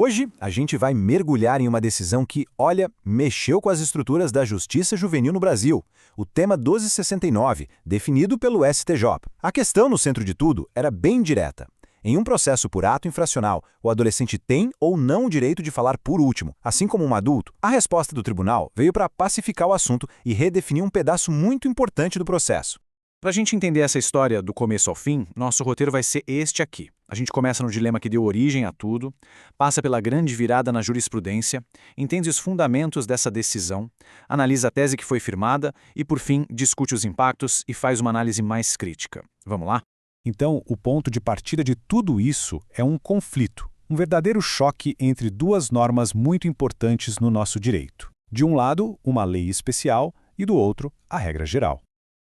Hoje, a gente vai mergulhar em uma decisão que, olha, mexeu com as estruturas da justiça juvenil no Brasil. O tema 1269, definido pelo STJ. A questão no centro de tudo era bem direta. Em um processo por ato infracional, o adolescente tem ou não o direito de falar por último, assim como um adulto? A resposta do tribunal veio para pacificar o assunto e redefinir um pedaço muito importante do processo. Para a gente entender essa história do começo ao fim, nosso roteiro vai ser este aqui. A gente começa no dilema que deu origem a tudo, passa pela grande virada na jurisprudência, entende os fundamentos dessa decisão, analisa a tese que foi firmada e, por fim, discute os impactos e faz uma análise mais crítica. Vamos lá? Então, o ponto de partida de tudo isso é um conflito, um verdadeiro choque entre duas normas muito importantes no nosso direito. De um lado, uma lei especial e do outro, a regra geral.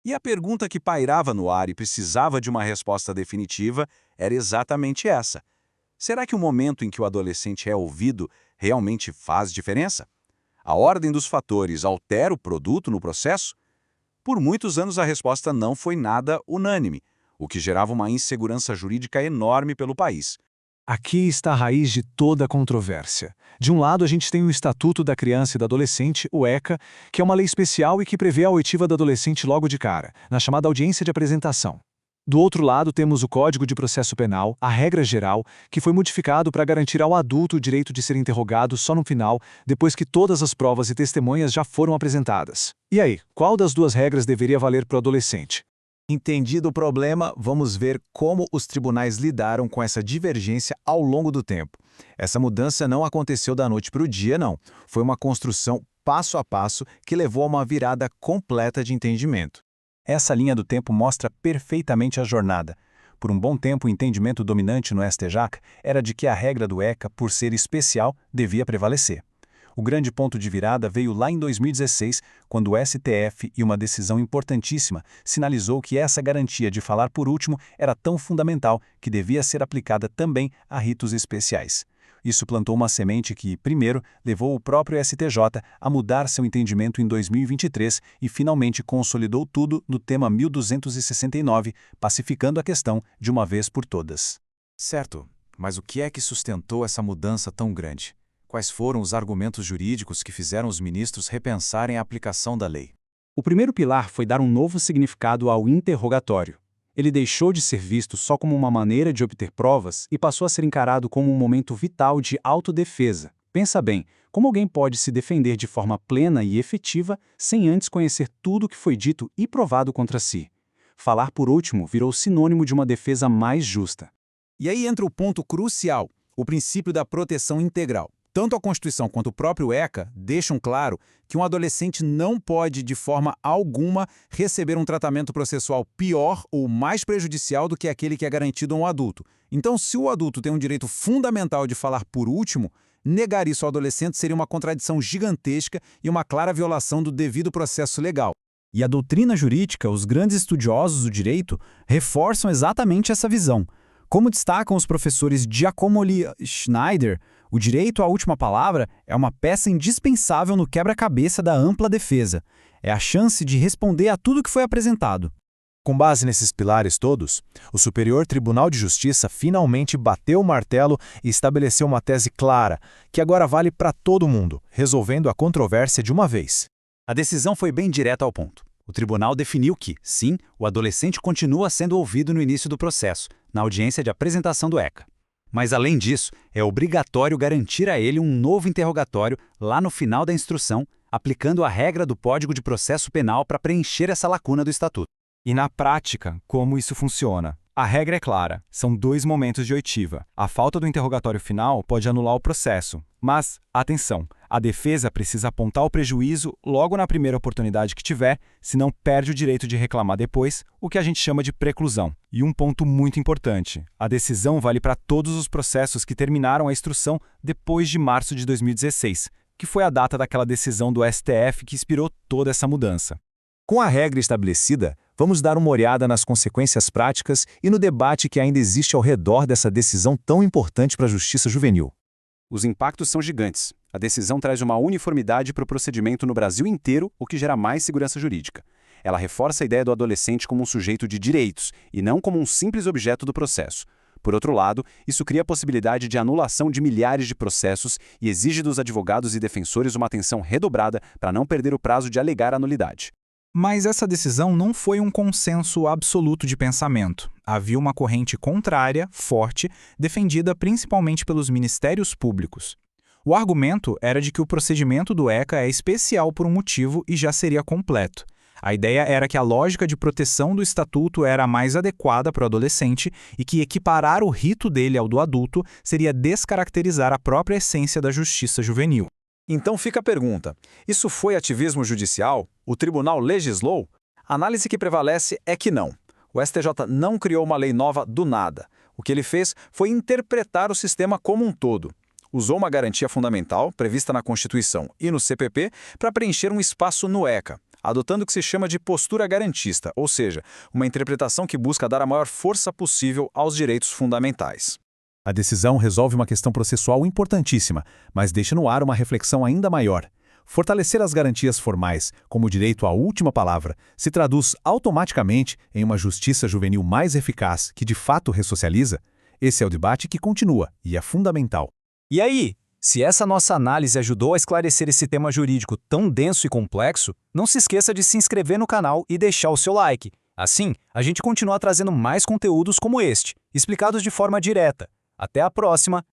E a pergunta que pairava no ar e precisava de uma resposta definitiva era exatamente essa. Será que o momento em que o adolescente é ouvido realmente faz diferença? A ordem dos fatores altera o produto no processo? Por muitos anos a resposta não foi nada unânime, o que gerava uma insegurança jurídica enorme pelo país. Aqui está a raiz de toda a controvérsia. De um lado, a gente tem o Estatuto da Criança e do Adolescente, o ECA, que é uma lei especial e que prevê a oitiva do adolescente logo de cara, na chamada audiência de apresentação. Do outro lado, temos o Código de Processo Penal, a regra geral, que foi modificado para garantir ao adulto o direito de ser interrogado só no final, depois que todas as provas e testemunhas já foram apresentadas. E aí, qual das duas regras deveria valer para o adolescente? Entendido o problema, vamos ver como os tribunais lidaram com essa divergência ao longo do tempo. Essa mudança não aconteceu da noite para o dia, não. Foi uma construção passo a passo que levou a uma virada completa de entendimento. Essa linha do tempo mostra perfeitamente a jornada. Por um bom tempo, o entendimento dominante no STJ era de que a regra do ECA, por ser especial, devia prevalecer. O grande ponto de virada veio lá em 2016, quando o STF, em uma decisão importantíssima, sinalizou que essa garantia de falar por último era tão fundamental que devia ser aplicada também a ritos especiais. Isso plantou uma semente que, primeiro, levou o próprio STJ a mudar seu entendimento em 2023 e finalmente consolidou tudo no tema 1269, pacificando a questão de uma vez por todas. Certo, mas o que é que sustentou essa mudança tão grande? Quais foram os argumentos jurídicos que fizeram os ministros repensarem a aplicação da lei? O primeiro pilar foi dar um novo significado ao interrogatório. Ele deixou de ser visto só como uma maneira de obter provas e passou a ser encarado como um momento vital de autodefesa. Pensa bem, como alguém pode se defender de forma plena e efetiva sem antes conhecer tudo o que foi dito e provado contra si? Falar por último virou sinônimo de uma defesa mais justa. E aí entra o ponto crucial, o princípio da proteção integral. Tanto a Constituição quanto o próprio ECA deixam claro que um adolescente não pode, de forma alguma, receber um tratamento processual pior ou mais prejudicial do que aquele que é garantido a um adulto. Então, se o adulto tem um direito fundamental de falar por último, negar isso ao adolescente seria uma contradição gigantesca e uma clara violação do devido processo legal. E a doutrina jurídica, os grandes estudiosos do direito, reforçam exatamente essa visão. Como destacam os professores Giacomo e Schneider, o direito à última palavra é uma peça indispensável no quebra-cabeça da ampla defesa. É a chance de responder a tudo que foi apresentado. Com base nesses pilares todos, o Superior Tribunal de Justiça finalmente bateu o martelo e estabeleceu uma tese clara, que agora vale para todo mundo, resolvendo a controvérsia de uma vez. A decisão foi bem direta ao ponto. O tribunal definiu que, sim, o adolescente continua sendo ouvido no início do processo, na audiência de apresentação do ECA. Mas, além disso, é obrigatório garantir a ele um novo interrogatório lá no final da instrução, aplicando a regra do Código de Processo Penal para preencher essa lacuna do Estatuto. E na prática, como isso funciona? A regra é clara, são 2 momentos de oitiva. A falta do interrogatório final pode anular o processo. Mas, atenção, a defesa precisa apontar o prejuízo logo na primeira oportunidade que tiver, senão perde o direito de reclamar depois, o que a gente chama de preclusão. E um ponto muito importante, a decisão vale para todos os processos que terminaram a instrução depois de março de 2016, que foi a data daquela decisão do STF que inspirou toda essa mudança. Com a regra estabelecida, vamos dar uma olhada nas consequências práticas e no debate que ainda existe ao redor dessa decisão tão importante para a justiça juvenil. Os impactos são gigantes. A decisão traz uma uniformidade para o procedimento no Brasil inteiro, o que gera mais segurança jurídica. Ela reforça a ideia do adolescente como um sujeito de direitos, e não como um simples objeto do processo. Por outro lado, isso cria a possibilidade de anulação de milhares de processos e exige dos advogados e defensores uma atenção redobrada para não perder o prazo de alegar a nulidade. Mas essa decisão não foi um consenso absoluto de pensamento. Havia uma corrente contrária, forte, defendida principalmente pelos ministérios públicos. O argumento era de que o procedimento do ECA é especial por um motivo e já seria completo. A ideia era que a lógica de proteção do estatuto era a mais adequada para o adolescente e que equiparar o rito dele ao do adulto seria descaracterizar a própria essência da justiça juvenil. Então fica a pergunta: isso foi ativismo judicial? O tribunal legislou? A análise que prevalece é que não. O STJ não criou uma lei nova do nada. O que ele fez foi interpretar o sistema como um todo. Usou uma garantia fundamental, prevista na Constituição e no CPP, para preencher um espaço no ECA, adotando o que se chama de postura garantista, ou seja, uma interpretação que busca dar a maior força possível aos direitos fundamentais. A decisão resolve uma questão processual importantíssima, mas deixa no ar uma reflexão ainda maior. Fortalecer as garantias formais, como o direito à última palavra, se traduz automaticamente em uma justiça juvenil mais eficaz que de fato ressocializa? Esse é o debate que continua e é fundamental. E aí? Se essa nossa análise ajudou a esclarecer esse tema jurídico tão denso e complexo, não se esqueça de se inscrever no canal e deixar o seu like. Assim, a gente continua trazendo mais conteúdos como este, explicados de forma direta. Até a próxima